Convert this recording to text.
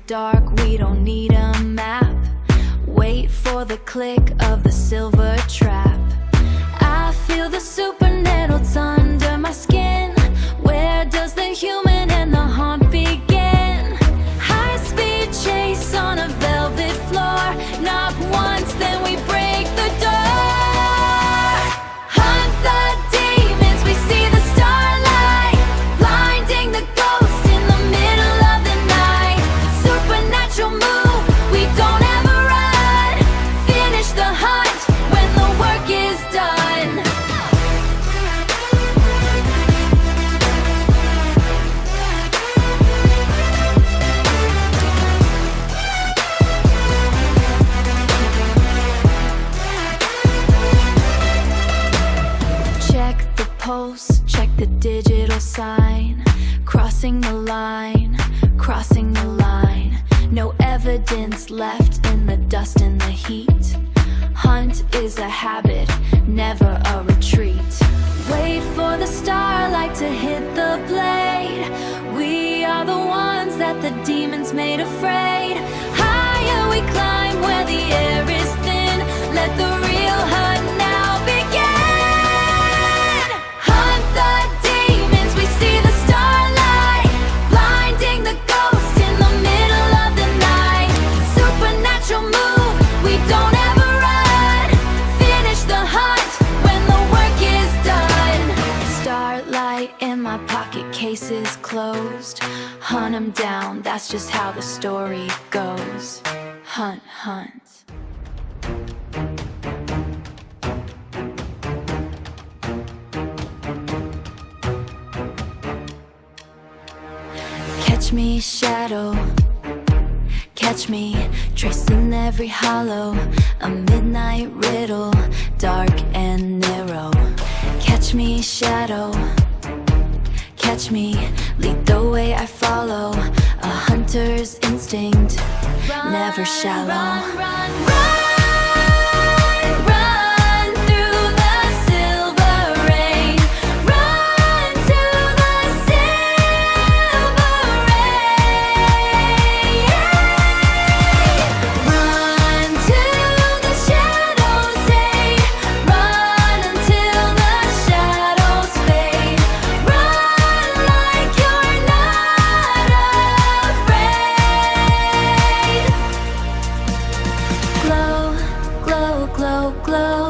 dark, we don't need a map. Wait for the click of the silver trap. I feel the super needles under my skin. Where does the human and the haunt begin? High speed chase on a velvet floor. Knock once, then we break the door. Hunt the demons, we see the starlight, blinding the ghost in the middle of the night. Supernatural move, we don't ever run. Finish the hunt when the work is done. Check the pulse, check the digital sign. Crossing the line, crossing the line. No evidence left in the dust and the heat. Hunt is a habit, never a retreat. Wait for the starlight to hit the blade. We are the ones that the demons made afraid. Higher we climb where the air is thin. Let the real hunt now begin. Hunt the demons, we see the starlight, blinding the ghost in the middle of the night. Supernatural move, we don't ever run. Finish the hunt when the work is done. Starlight in my pocket, case is closed. Hunt 'em down, that's just how the story goes. Hunt, hunt. Catch me, shadow. Catch me, tracing every hollow. A midnight riddle, dark and narrow. Catch me, shadow. Catch me, lead the way I follow. A hunter's instinct, never shallow. Run, run through the silver rain. Run to the silver rain. Run till the shadows say. Run until the shadows fade. Run like you're not afraid. Glow, glow, glow, glow.